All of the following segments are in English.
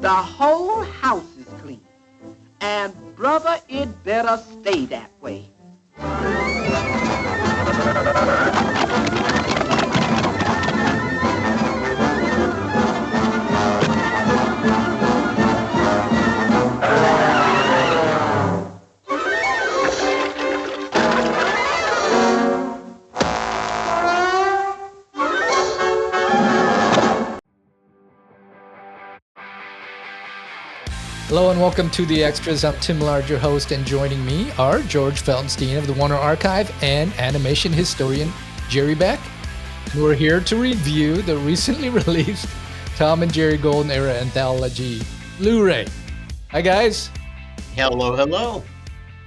The whole house is clean. And, brother, it better stay that way. Hello and welcome to The Extras. I'm Tim Lard, your host, and joining me are George Feltenstein of the Warner Archive and animation historian Jerry Beck. We're here to review the recently released Tom and Jerry Golden Era Anthology Blu-ray. Hi, guys. Hello, hello.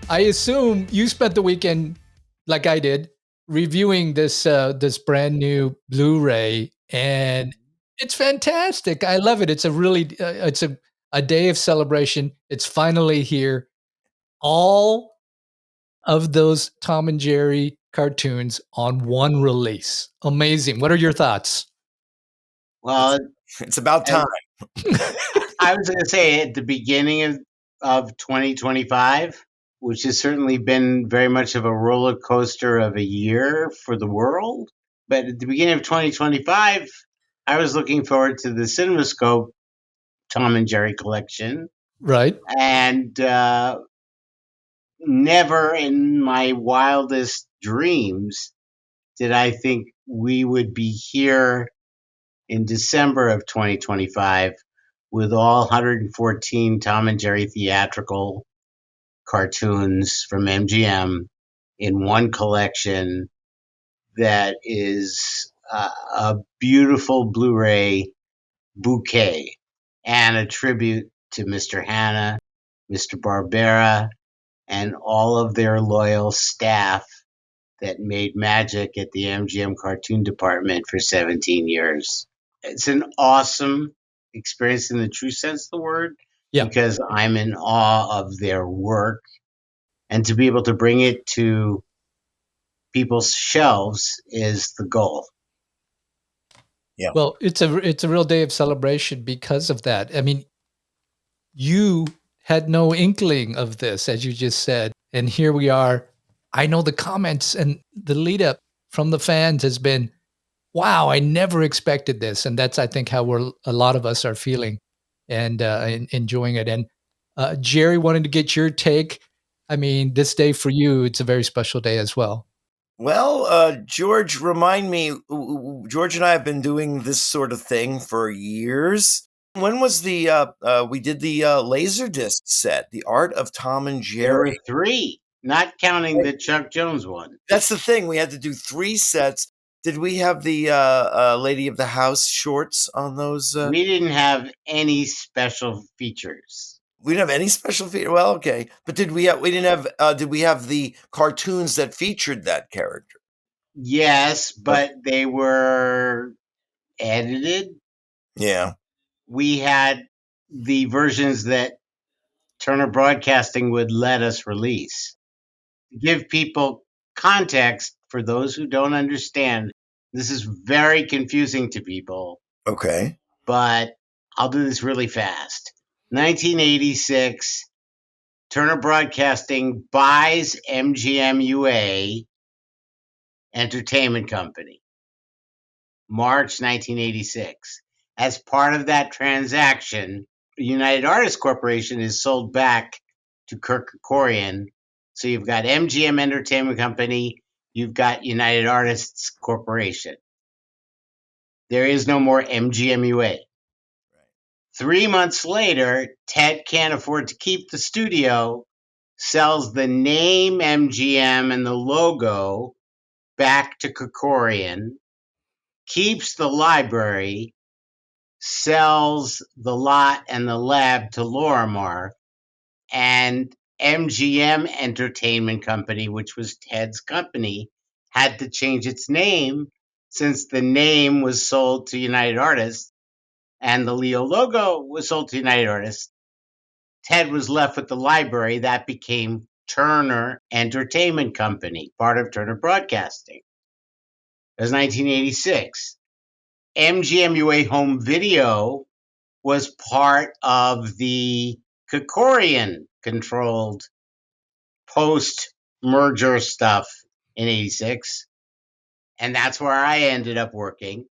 I assume you spent the weekend, like I did, reviewing this brand new Blu-ray, and it's fantastic. I love it. It's a really it's a day of celebration. It's finally here. All of those Tom and Jerry cartoons on one release. Amazing. What are your thoughts? Well, it's about time. I was going to say at the beginning of 2025, which has certainly been very much of a roller coaster of a year for the world. But at the beginning of 2025, I was looking forward to the CinemaScope Tom and Jerry collection. Right. And never in my wildest dreams did I think we would be here in December of 2025 with all 114 Tom and Jerry theatrical cartoons from MGM in one collection that is a beautiful Blu-ray bouquet and a tribute to Mr. Hanna, Mr. Barbera, and all of their loyal staff that made magic at the MGM cartoon department for 17 years. It's an awesome experience in the true sense of the word, because I'm in awe of their work, and to be able to bring it to people's shelves is the goal. Yeah. Well, it's a real day of celebration because of that. I mean, you had no inkling of this, as you just said, and here we are. I know the comments and the lead up from the fans has been, wow, I never expected this. And that's, I think, how a lot of us are feeling and enjoying it. And Jerry, wanted to get your take. I mean, this day for you, it's a very special day as well. Well, George, remind me, George and I have been doing this sort of thing for years. When was we did the Laserdisc set, The Art of Tom and Jerry? There were 3, not counting the Chuck Jones one. That's the thing. We had to do 3 sets. Did we have the Lady of the House shorts on those? We didn't have any special features. We didn't have any special feature. Well, okay, but did we have the cartoons that featured that character? Yes, but they were edited. Yeah. We had the versions that Turner Broadcasting would let us release. To give people context, for those who don't understand, this is very confusing to people. Okay. But I'll do this really fast. 1986, Turner Broadcasting buys MGM UA Entertainment Company. March 1986. As part of that transaction, United Artists Corporation is sold back to Kirk Kerkorian. So you've got MGM Entertainment Company, you've got United Artists Corporation. There is no more MGM UA. 3 months later, Ted can't afford to keep the studio, sells the name MGM and the logo back to Kerkorian, keeps the library, sells the lot and the lab to Lorimar, and MGM Entertainment Company, which was Ted's company, had to change its name since the name was sold to United Artists and the Leo logo was sold to United Artists. Ted was left with the library. That became Turner Entertainment Company, part of Turner Broadcasting. It was 1986. MGM UA Home Video was part of the Kerkorian-controlled post-merger stuff in 86. And that's where I ended up working.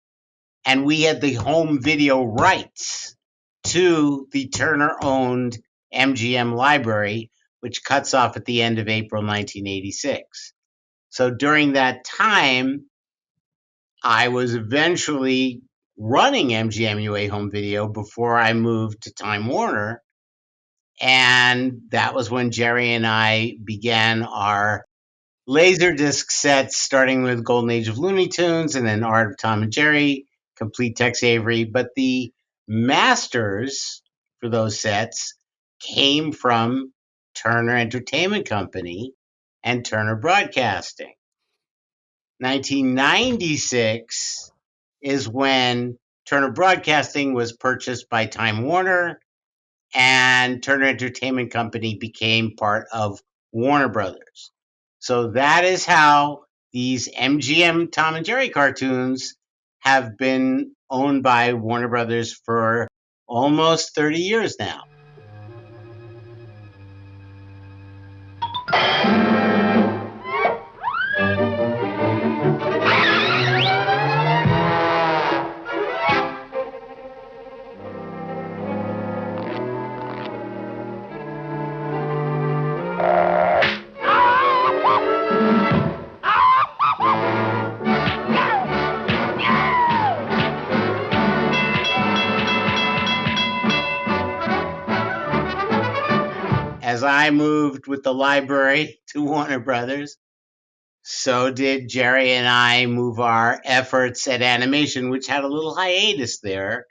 And we had the home video rights to the Turner-owned MGM library, which cuts off at the end of April 1986. So during that time, I was eventually running MGM UA Home Video before I moved to Time Warner. And that was when Jerry and I began our Laserdisc sets, starting with Golden Age of Looney Tunes and then Art of Tom and Jerry, Complete Tex Avery. But the masters for those sets came from Turner Entertainment Company and Turner Broadcasting. 1996 is when Turner Broadcasting was purchased by Time Warner, and Turner Entertainment Company became part of Warner Brothers. So that is how these MGM Tom and Jerry cartoons have been owned by Warner Brothers for almost 30 years now. As I moved with the library to Warner Brothers, so did Jerry and I move our efforts at animation, which had a little hiatus there,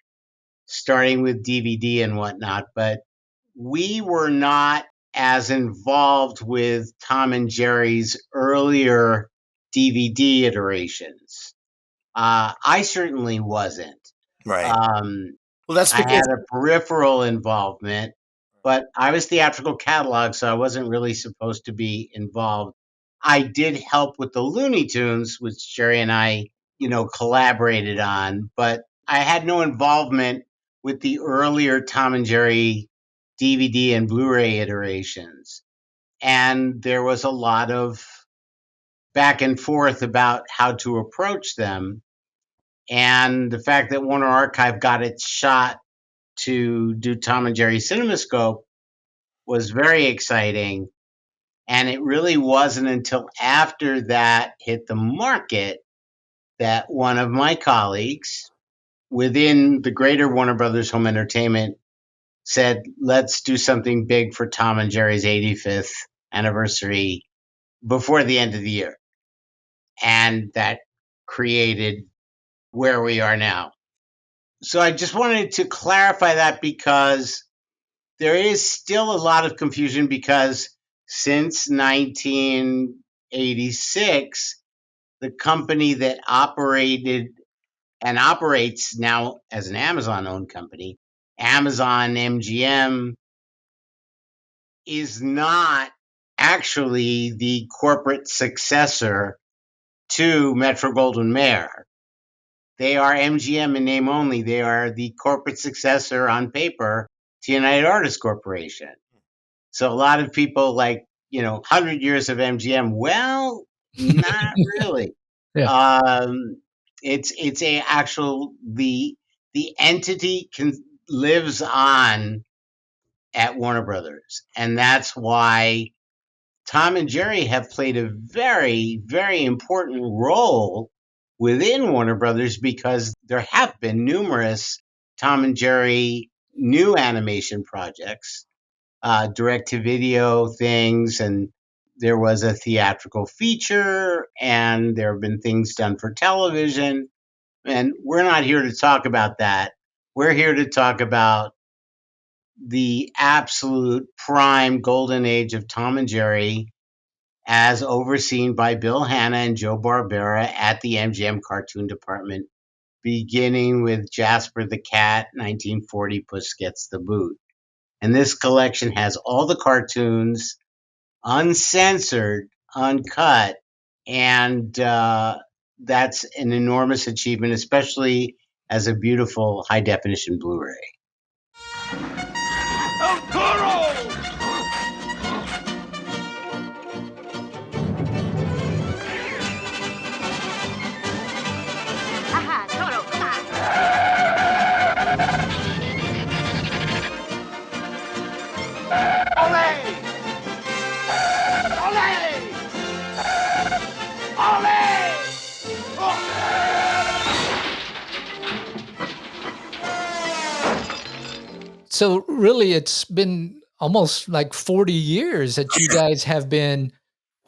starting with DVD and whatnot. But we were not as involved with Tom and Jerry's earlier DVD iterations. I certainly wasn't. Right. Well, that's I because had a peripheral involvement, but I was theatrical catalog, so I wasn't really supposed to be involved. I did help with the Looney Tunes, which Jerry and I, collaborated on, but I had no involvement with the earlier Tom and Jerry DVD and Blu-ray iterations. And there was a lot of back and forth about how to approach them. And the fact that Warner Archive got its shot to do Tom and Jerry CinemaScope was very exciting. And it really wasn't until after that hit the market that one of my colleagues within the greater Warner Brothers Home Entertainment said, let's do something big for Tom and Jerry's 85th anniversary before the end of the year. And that created where we are now. So I just wanted to clarify that because there is still a lot of confusion, because since 1986, the company that operated and operates now as an Amazon-owned company, Amazon MGM, is not actually the corporate successor to Metro-Goldwyn-Mayer. They are MGM in name only. They are the corporate successor on paper to United Artists Corporation. So a lot of people 100 years of MGM. Well, not really. Yeah. It's a actual, the entity lives on at Warner Brothers. And that's why Tom and Jerry have played a very, very important role within Warner Brothers, because there have been numerous Tom and Jerry new animation projects, direct-to-video things, and there was a theatrical feature, and there have been things done for television. And we're not here to talk about that. We're here to talk about the absolute prime golden age of Tom and Jerry, as overseen by Bill Hanna and Joe Barbera at the MGM Cartoon Department, beginning with Jasper the Cat, 1940, Puss Gets the Boot. And this collection has all the cartoons, uncensored, uncut, and that's an enormous achievement, especially as a beautiful high-definition Blu-ray. Aha, Toro, come on. So really, it's been almost like 40 years that you guys have been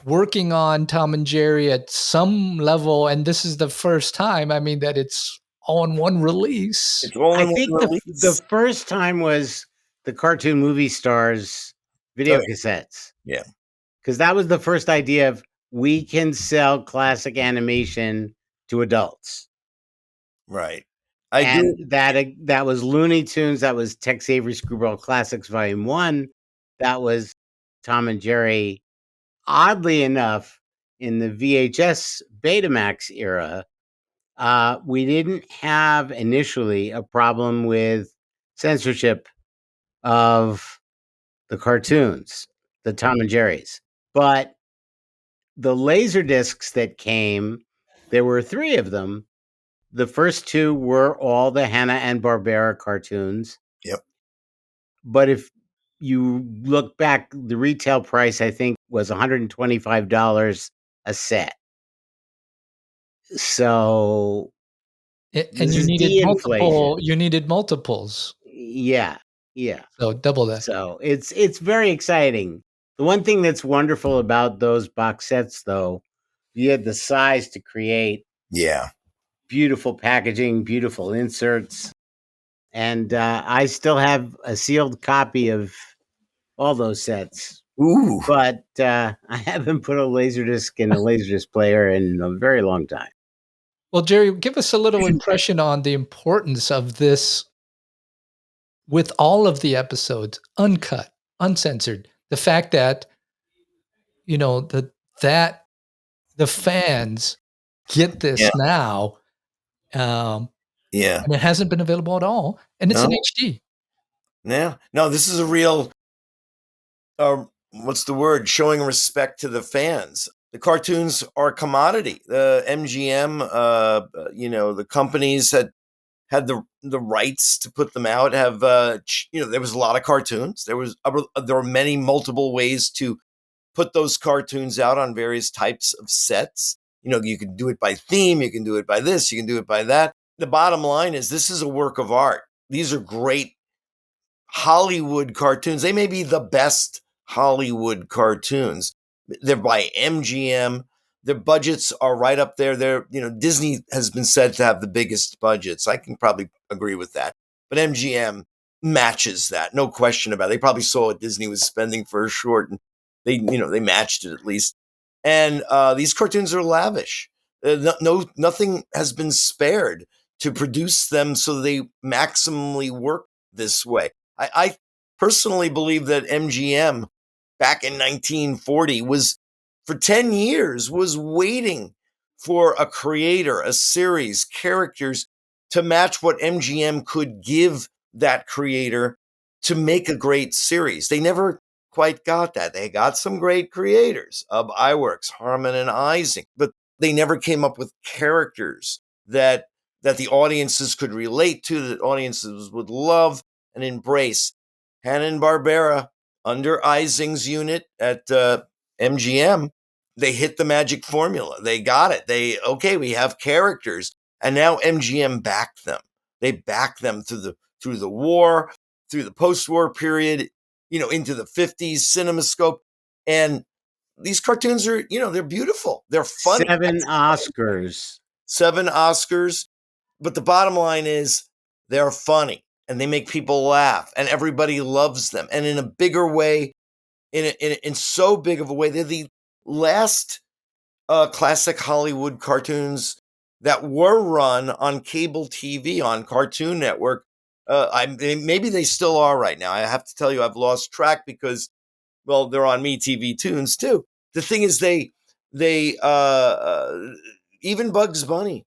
working on Tom and Jerry at some level, and this is the first time, I mean, that it's all in one release. It's all I in one think the release. first time was the Cartoon Movie Stars video Oh, yeah. cassettes. Yeah. Because that was the first idea of we can sell classic animation to adults. Right. I And do. that was Looney Tunes, that was Tex Avery Screwball Classics Volume 1, that was Tom and Jerry. Oddly enough, in the VHS Betamax era, we didn't have initially a problem with censorship of the cartoons, the Tom and Jerry's. But the laser discs that came, there were 3 of them. The first 2 were all the Hanna-Barbera cartoons. Yep. But if you look back, the retail price, I think, was $125 a set. So And this you is needed de-inflation. multiples. Yeah, yeah. So double that. So it's very exciting. The one thing that's wonderful about those box sets, though, you had the size to create Yeah. beautiful packaging, beautiful inserts, and I still have a sealed copy of all those sets. Ooh. But I haven't put a laserdisc in a laserdisc player in a very long time. Well, Jerry, give us a little impression on the importance of this with all of the episodes, uncut, uncensored. The fact that, you know, that the fans get this Yeah. now, Yeah. and it hasn't been available at all, and it's in No. HD. Yeah. No, this is a real what's the word? Showing respect to the fans. The cartoons are a commodity. The MGM, the companies that had the rights to put them out have, there was a lot of cartoons. There were many multiple ways to put those cartoons out on various types of sets. You can do it by theme, you can do it by this, you can do it by that. The bottom line is this is a work of art. These are great Hollywood cartoons. They may be the best Hollywood cartoons. They're by MGM. Their budgets are right up there. Disney has been said to have the biggest budgets. I can probably agree with that. But MGM matches that, no question about it. They probably saw what Disney was spending for a short, and they matched it at least. And these cartoons are lavish. Nothing has been spared to produce them so they maximally work this way. I personally believe that MGM back in 1940 for 10 years, was waiting for a creator, a series, characters to match what MGM could give that creator to make a great series. They never quite got that. They got some great creators, Iwerks, Harmon, and Ising, but they never came up with characters that the audiences could relate to, that audiences would love and embrace. Hanna-Barbera, under Ising's unit at MGM, they hit the magic formula. They got it. We have characters, and now MGM backed them. They backed them through the war, through the post-war period, into the 50s, CinemaScope, and these cartoons are, they're beautiful. They're funny. 7 Oscars. 7 Oscars. But the bottom line is they're funny and they make people laugh and everybody loves them. And in a bigger way, in so big of a way, they're the last classic Hollywood cartoons that were run on cable TV, on Cartoon Network. Maybe they still are right now. I have to tell you, I've lost track because, well, they're on MeTV Tunes too. The thing is, they even Bugs Bunny.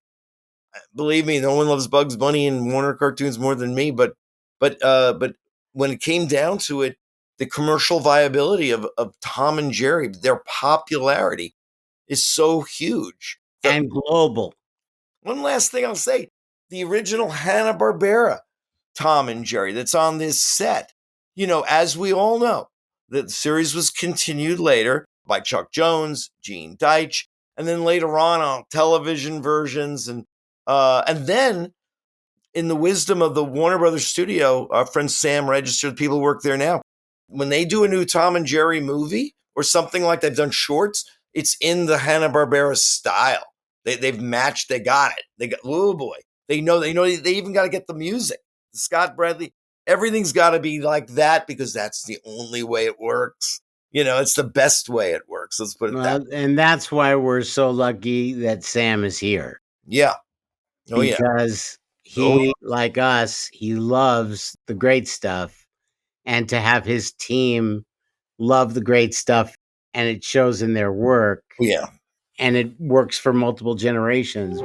Believe me, no one loves Bugs Bunny and Warner cartoons more than me. But when it came down to it, the commercial viability of Tom and Jerry, their popularity is so huge. And global. One last thing I'll say, the original Hanna-Barbera Tom and Jerry that's on this set, as we all know, the series was continued later by Chuck Jones, Gene Deitch, and then later on television versions. And then in the wisdom of the Warner Brothers studio, our friend Sam Register, the people who work there now, when they do a new Tom and Jerry movie or something like they've done shorts, it's in the Hanna-Barbera style. They've matched, they got it. They got, oh boy. They know, they even got to get the music. Scott Bradley, everything's got to be like that because that's the only way it works. It's the best way it works. Let's put it that way. And that's why we're so lucky that Sam is here. Yeah. Oh, yeah. Because he, like us, he loves the great stuff. And to have his team love the great stuff, and it shows in their work. Yeah. And it works for multiple generations.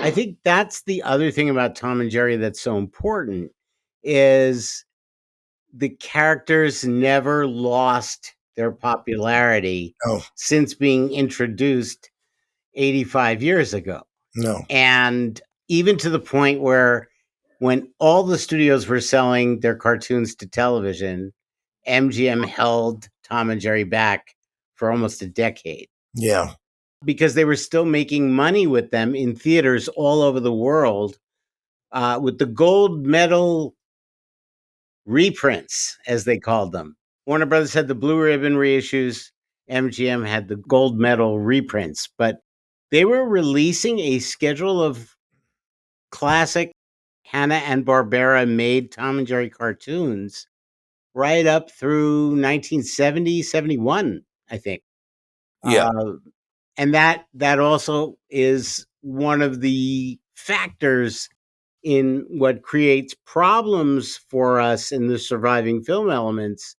I think that's the other thing about Tom and Jerry that's so important is the characters never lost their popularity since being introduced 85 years ago. No. And even to the point where when all the studios were selling their cartoons to television, MGM held Tom and Jerry back for almost a decade. Yeah. Because they were still making money with them in theaters all over the world with the gold medal reprints, as they called them. Warner Brothers had the blue ribbon reissues. MGM had the gold medal reprints. But they were releasing a schedule of classic Hanna and Barbera made Tom and Jerry cartoons right up through 1970, 71, I think. Yeah. And that also is one of the factors in what creates problems for us in the surviving film elements,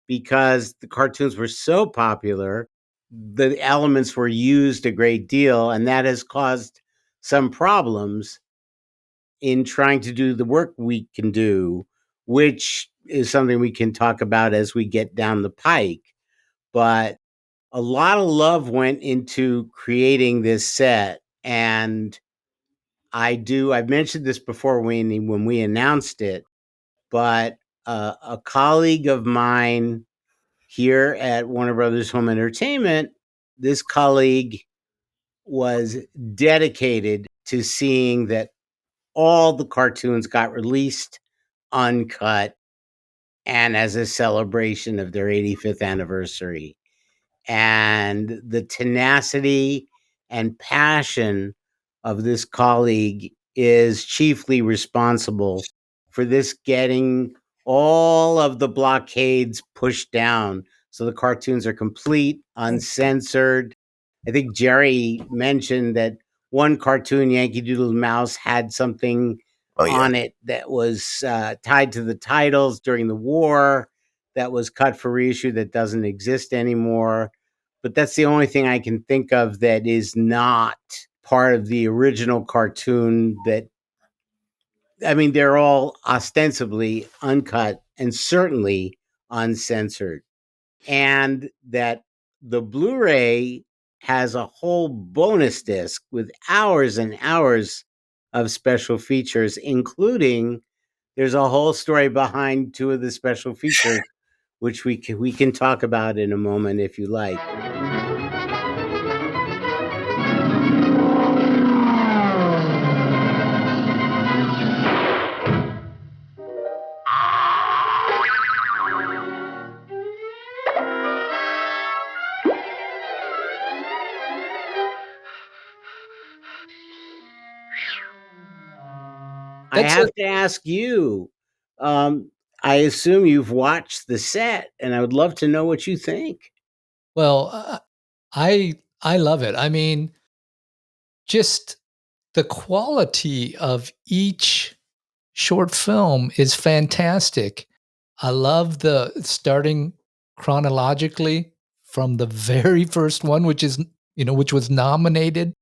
because the cartoons were so popular, the elements were used a great deal, and that has caused some problems in trying to do the work we can do, which is something we can talk about as we get down the pike. But a lot of love went into creating this set. And I've mentioned this before when we announced it, but a colleague of mine here at Warner Brothers Home Entertainment, this colleague was dedicated to seeing that all the cartoons got released uncut and as a celebration of their 85th anniversary. And the tenacity and passion of this colleague is chiefly responsible for this getting all of the blockades pushed down so the cartoons are complete, uncensored. I think Jerry mentioned that one cartoon, Yankee Doodle Mouse, had something on it that was tied to the titles during the war that was cut for reissue that doesn't exist anymore. But that's the only thing I can think of that is not part of the original cartoon. They're all ostensibly uncut and certainly uncensored. And that the Blu-ray has a whole bonus disc with hours and hours of special features, including there's a whole story behind two of the special features, which we can talk about in a moment if you like. I have to ask you. Um, I assume you've watched the set, and I would love to know what you think. Well, I love it. I mean, just the quality of each short film is fantastic. I love the starting chronologically from the very first one, which is, which was nominated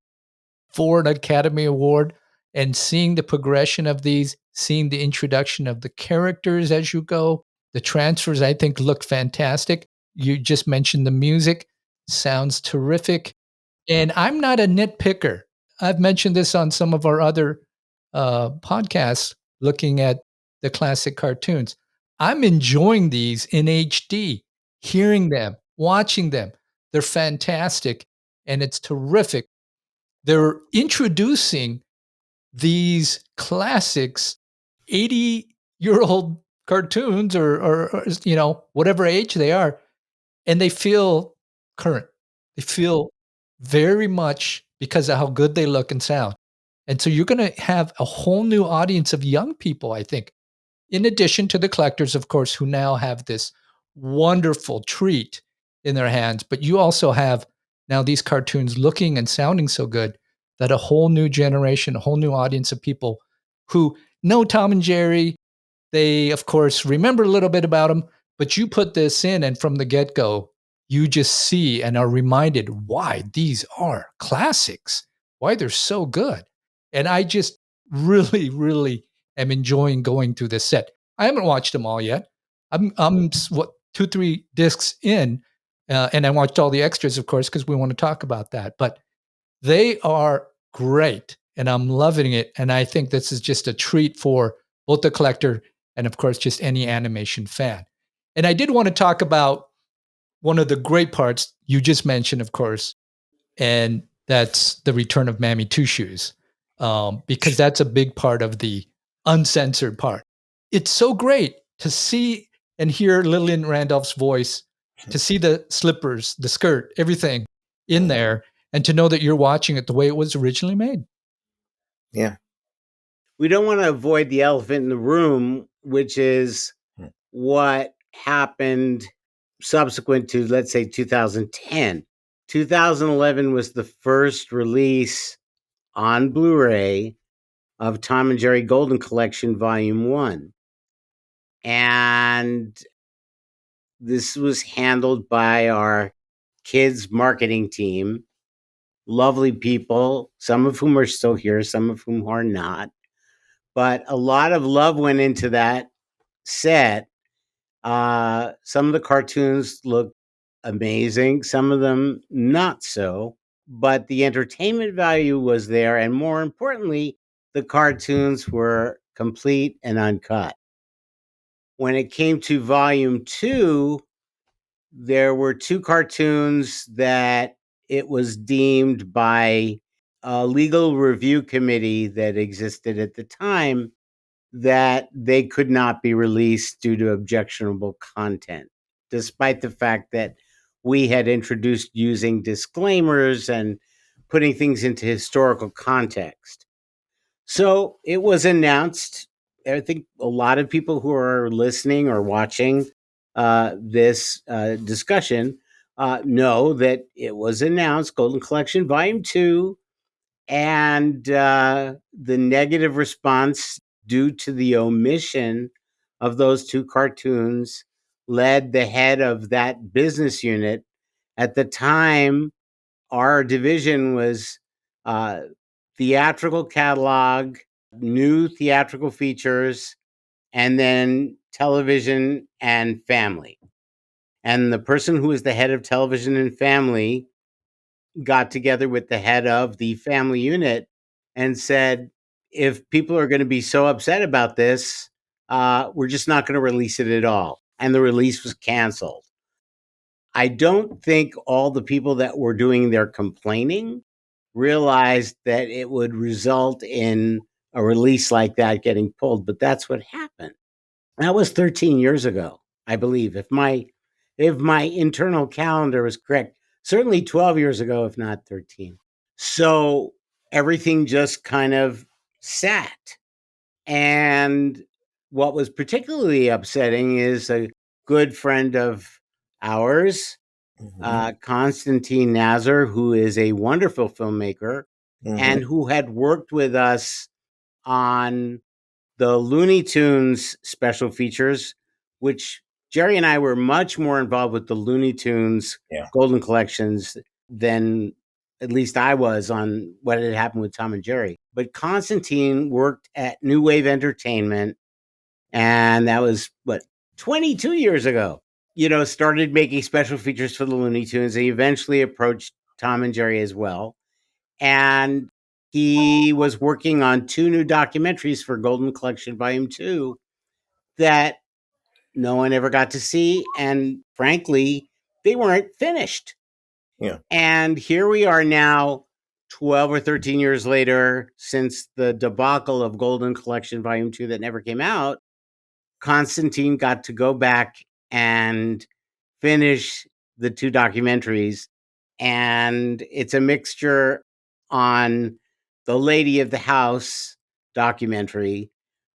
for an Academy Award, and seeing the progression of these, seeing the introduction of the characters as you go. The transfers, I think, look fantastic. You just mentioned the music, sounds terrific. And I'm not a nitpicker. I've mentioned this on some of our other podcasts looking at the classic cartoons. I'm enjoying these in HD, hearing them, watching them. They're fantastic and it's terrific. They're introducing these classics, 80-year-old cartoons or whatever age they are, and they feel current. They feel very much because of how good they look and sound. And so you're going to have a whole new audience of young people, I think, in addition to the collectors, of course, who now have this wonderful treat in their hands. But you also have now these cartoons looking and sounding so good that a whole new generation, a whole new audience of people who know Tom and Jerry, they, of course, remember a little bit about them, but you put this in, and from the get go, you just see and are reminded why these are classics, why they're so good. And I just really, really am enjoying going through this set. I haven't watched them all yet. I'm what, 2-3 discs in, and I watched all the extras, of course, because we want to talk about that. But they are great, and I'm loving it. And I think this is just a treat for both the collector and, of course, just any animation fan. And I did want to talk about one of the great parts you just mentioned, of course, and that's the return of Mammy Two Shoes, because that's a big part of the uncensored part. It's so great to see and hear Lillian Randolph's voice, to see the slippers, the skirt, everything in there, and to know that you're watching it the way it was originally made. Yeah. We don't want to avoid the elephant in the room, which is what happened subsequent to, let's say, 2010. 2011 was the first release on Blu-ray of Tom and Jerry Golden Collection Volume 1. And this was handled by our kids marketing team. Lovely people, some of whom are still here, some of whom are not. But a lot of love went into that set. Some of the cartoons look amazing, some of them not so. But the entertainment value was there. And more importantly, the cartoons were complete and uncut. When it came to volume 2, there were 2 cartoons that it was deemed by a legal review committee that existed at the time that they could not be released due to objectionable content, despite the fact that we had introduced using disclaimers and putting things into historical context. So it was announced. I think a lot of people who are listening or watching this discussion know that it was announced, Golden Collection Volume 2, and the negative response due to the omission of those 2 cartoons led the head of that business unit. At the time, our division was theatrical catalog, new theatrical features, and then television and family. And the person who was the head of television and family got together with the head of the family unit and said, if people are going to be so upset about this, we're just not going to release it at all. And the release was canceled. I don't think all the people that were doing their complaining realized that it would result in a release like that getting pulled, but that's what happened. That was 13 years ago, I believe, if my internal calendar is correct. Certainly 12 years ago, if not 13. So everything just kind of sat. And what was particularly upsetting is a good friend of ours, Konstantin Nazar, who is a wonderful filmmaker and who had worked with us on the Looney Tunes special features, which Jerry and I were much more involved with the Looney Tunes Golden Collections than at least I was on what had happened with Tom and Jerry. But Constantine worked at New Wave Entertainment, and that was, 22 years ago. Started making special features for the Looney Tunes. He eventually approached Tom and Jerry as well. And he was working on 2 new documentaries for Golden Collection Volume 2 that no one ever got to see. And frankly, they weren't finished. Yeah. And here we are now, 12 or 13 years later, since the debacle of Golden Collection Volume 2 that never came out. Constantine got to go back and finish the 2 documentaries. And it's a mixture on the Lady of the House documentary,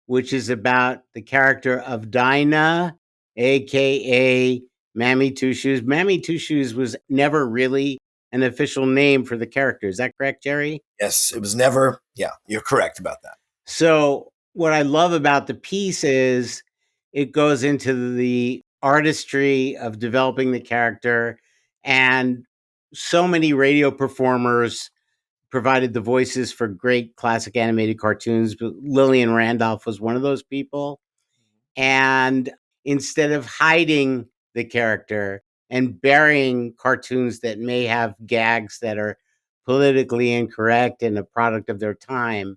which is about the character of Dinah, aka Mammy Two Shoes. Mammy Two Shoes was never really an official name for the character. Is that correct, Jerry? Yes, it was never. Yeah, you're correct about that. So what I love about the piece is it goes into the artistry of developing the character, and so many radio performers provided the voices for great classic animated cartoons. But Lillian Randolph was one of those people. And instead of hiding the character and burying cartoons that may have gags that are politically incorrect and a product of their time,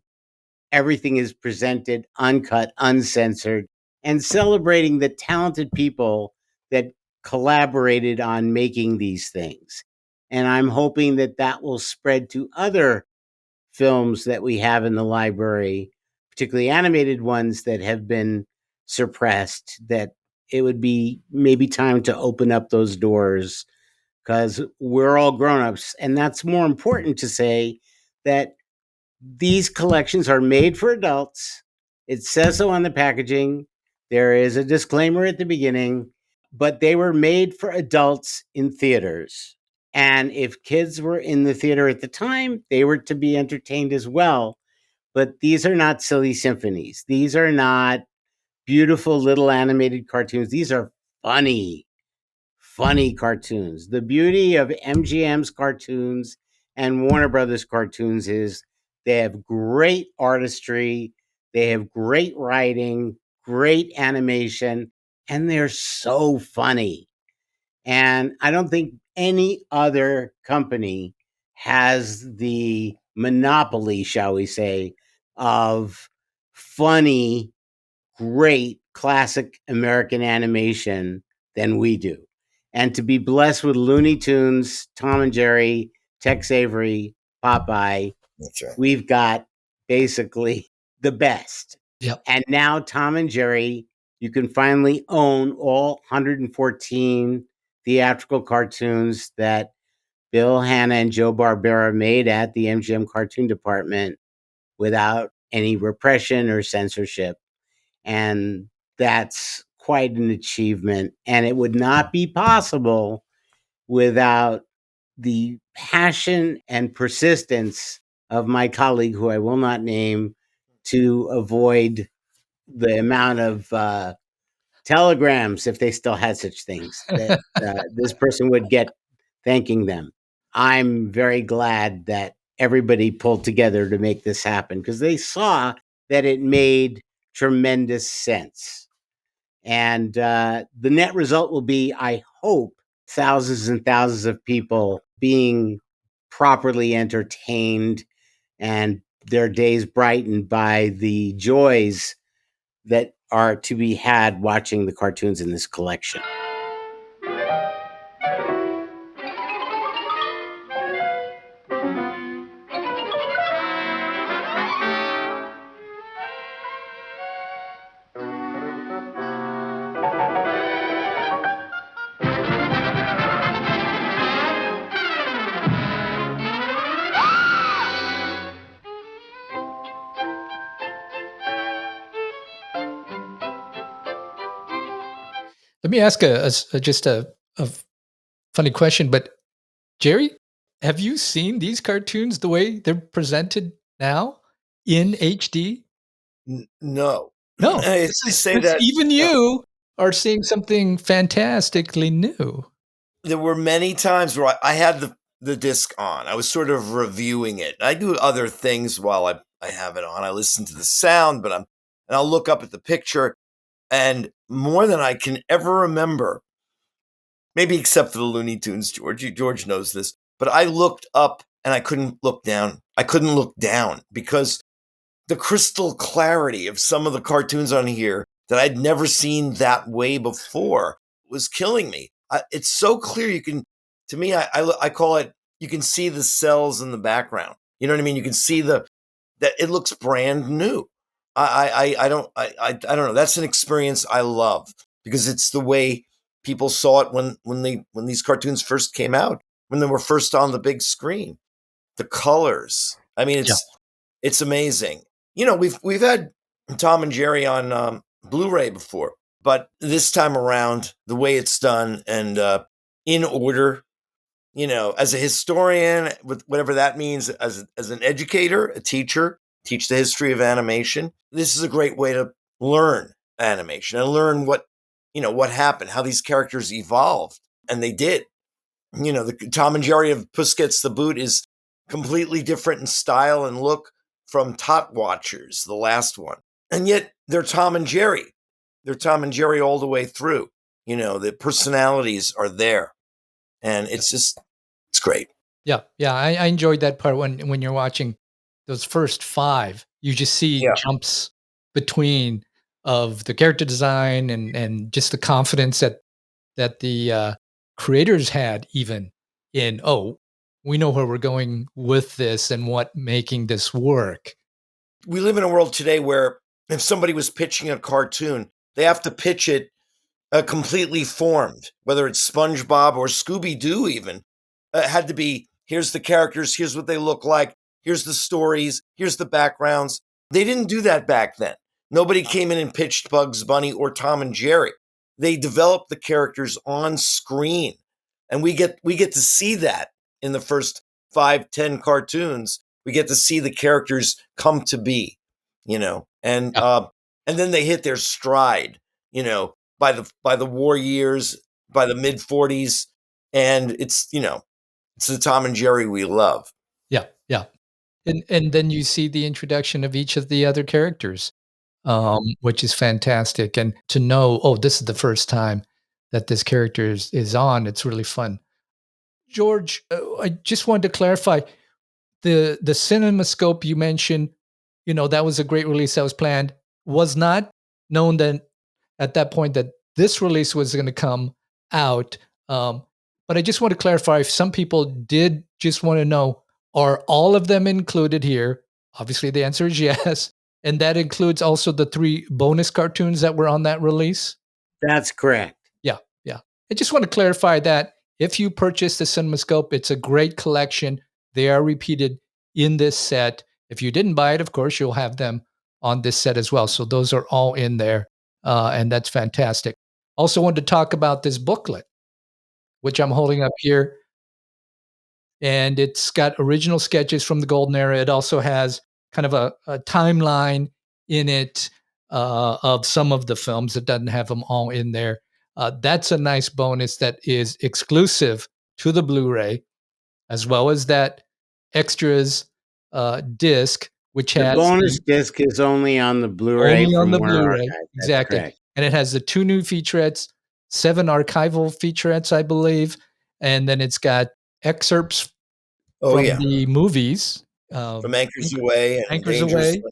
everything is presented uncut, uncensored, and celebrating the talented people that collaborated on making these things. And I'm hoping that that will spread to other films that we have in the library, particularly animated ones that have been suppressed, that it would be maybe time to open up those doors, because we're all grown-ups. And that's more important to say, that these collections are made for adults. It says so on the packaging. There is a disclaimer at the beginning, but they were made for adults in theaters. And if kids were in the theater at the time, they were to be entertained as well. But these are not silly symphonies. These are not beautiful little animated cartoons. These are funny cartoons. The beauty of MGM's cartoons and Warner Brothers cartoons is they have great artistry, they have great writing, great animation, and they're so funny. And I don't think any other company has the monopoly, shall we say, of funny, great classic American animation than we do. And to be blessed with Looney Tunes, Tom and Jerry, Tex Avery, Popeye, That's right. we've got basically the best. Yep. And now Tom and Jerry, you can finally own all 114 theatrical cartoons that Bill Hanna and Joe Barbera made at the MGM Cartoon Department without any repression or censorship. And that's quite an achievement. And it would not be possible without the passion and persistence of my colleague, who I will not name, to avoid the amount of telegrams, if they still had such things, that this person would get thanking them. I'm very glad that everybody pulled together to make this happen, because they saw that it made tremendous sense. And the net result will be, I hope, thousands and thousands of people being properly entertained and their days brightened by the joys that are to be had watching the cartoons in this collection. me ask just a funny question, but Jerry, have you seen these cartoons the way they're presented now in HD? No. No, I this is say this that even you are seeing something fantastically new. there were many times where I had the disc on. I was sort of reviewing it. I do other things while I have it on. I listen to the sound, and I'll look up at the picture, and more than I can ever remember, maybe except for the Looney Tunes, George knows this, but I looked up and I couldn't look down. I couldn't look down because the crystal clarity of some of the cartoons on here that I'd never seen that way before was killing me. It's so clear. You can, to me, I call it, you can see the cells in the background. You know what I mean? You can see that it looks brand new. I don't know. That's an experience I love because it's the way people saw it when these cartoons first came out, when they were first on the big screen. The colors. I mean, Yeah. it's amazing. You know, we've had Tom and Jerry on Blu-ray before, but this time around, the way it's done and in order, you know, as a historian, with whatever that means, as an educator, a teacher, teach the history of animation. This is a great way to learn animation and learn what happened, how these characters evolved, and they did. You know, the Tom and Jerry of Puss Gets the Boot is completely different in style and look from Tot Watchers, the last one. And yet they're Tom and Jerry. They're Tom and Jerry all the way through. You know, the personalities are there. And it's great. Yeah, yeah, I enjoyed that part when you're watching those first 5, you just see Yeah. jumps between of the character design and just the confidence that the creators had even in, "Oh, we know where we're going with this and what making this work." We live in a world today where if somebody was pitching a cartoon, they have to pitch it completely formed, whether it's SpongeBob or Scooby-Doo even. It had to be, here's the characters, here's what they look like, here's the stories, here's the backgrounds. They didn't do that back then. Nobody came in and pitched Bugs Bunny or Tom and Jerry. They developed the characters on screen. And we get to see that in the first 5-10 cartoons. We get to see the characters come to be, you know, and then they hit their stride, you know, by the war years, by the mid 40s. And it's, you know, it's the Tom and Jerry we love. Yeah, yeah. And then you see the introduction of each of the other characters, which is fantastic. And to know, oh, this is the first time that this character is on, it's really fun. George, I just wanted to clarify the CinemaScope you mentioned. You know, that was a great release that was planned. Was not known then at that point that this release was going to come out. But I just want to clarify if some people did just want to know, are all of them included here? Obviously, the answer is yes. And that includes also the 3 bonus cartoons that were on that release? That's correct. Yeah, yeah. I just want to clarify that if you purchase the CinemaScope, it's a great collection. They are repeated in this set. If you didn't buy it, of course, you'll have them on this set as well. So those are all in there, and that's fantastic. Also wanted to talk about this booklet, which I'm holding up here. And it's got original sketches from the golden era. It also has kind of a timeline in it of some of the films. It doesn't have them all in there. That's a nice bonus that is exclusive to the Blu-ray, as well as that extras disc, which The has bonus disc is only on the Blu-ray only on from the Warner Blu-ray. Archive. That's Exactly. correct. And it has the 2 new featurettes, 7 archival featurettes, I believe. And then it's got excerpts from the movies. From Anchors Away and Anchors Dangerous. Away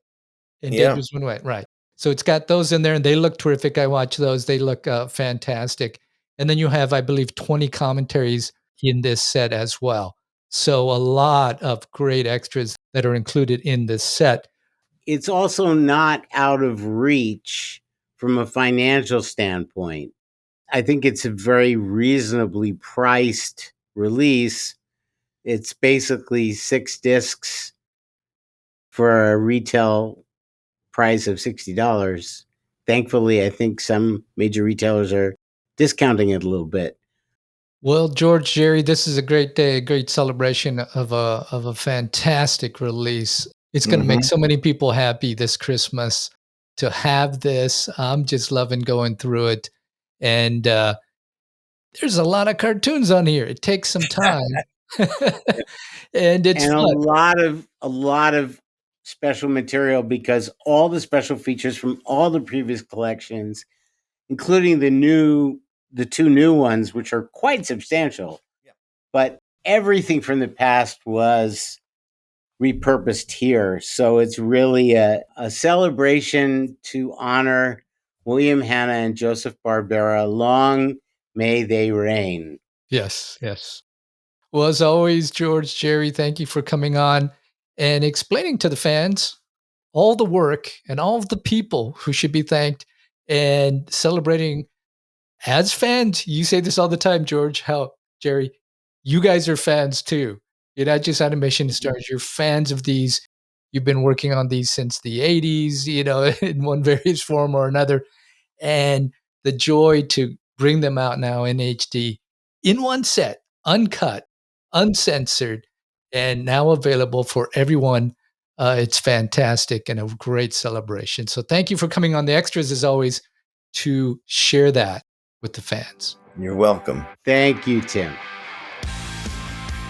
and Yeah. Dangerous One Way. Right. So it's got those in there and they look terrific. I watch those. They look fantastic. And then you have, I believe, 20 commentaries in this set as well. So a lot of great extras that are included in this set. It's also not out of reach from a financial standpoint. I think it's a very reasonably priced release. It's basically 6 discs for a retail price of $60. Thankfully, I think some major retailers are discounting it a little bit. Well, George, Jerry, this is a great day, a great celebration of a fantastic release. It's going to make so many people happy this Christmas to have this. I'm just loving going through it. And there's a lot of cartoons on here. It takes some time. And it's And fun. a lot of special material, because all the special features from all the previous collections, including the two new ones, which are quite substantial. Yeah. But everything from the past was repurposed here. So it's really a celebration to honor William Hanna and Joseph Barbera. Long may they reign. Yes, yes. Well, as always, George, Jerry, thank you for coming on and explaining to the fans all the work and all of the people who should be thanked and celebrating as fans. You say this all the time, George, how, Jerry, you guys are fans too. You're not just animation stars, you're fans of these. You've been working on these since the 80s, in one various form or another. And the joy to bring them out now in HD in one set, uncut, uncensored, and now available for everyone. It's fantastic and a great celebration. So thank you for coming on the extras, as always, to share that with the fans. You're welcome. Thank you, Tim.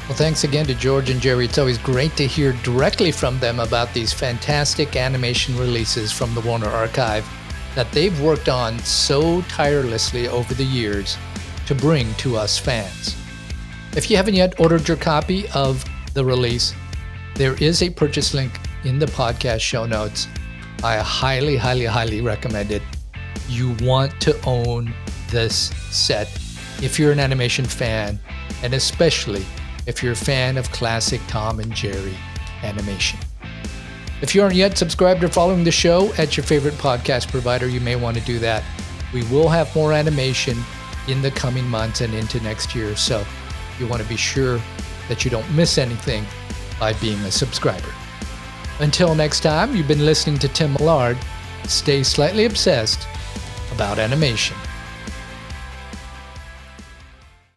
Well, thanks again to George and Jerry. It's always great to hear directly from them about these fantastic animation releases from the Warner Archive that they've worked on so tirelessly over the years to bring to us fans. If you haven't yet ordered your copy of the release, there is a purchase link in the podcast show notes. I highly, highly, highly recommend it. You want to own this set if you're an animation fan, and especially if you're a fan of classic Tom and Jerry animation. If you aren't yet subscribed or following the show at your favorite podcast provider, you may want to do that. We will have more animation in the coming months and into next year, so you want to be sure that you don't miss anything by being a subscriber. Until next time, you've been listening to Tim Millard. Stay slightly obsessed about animation.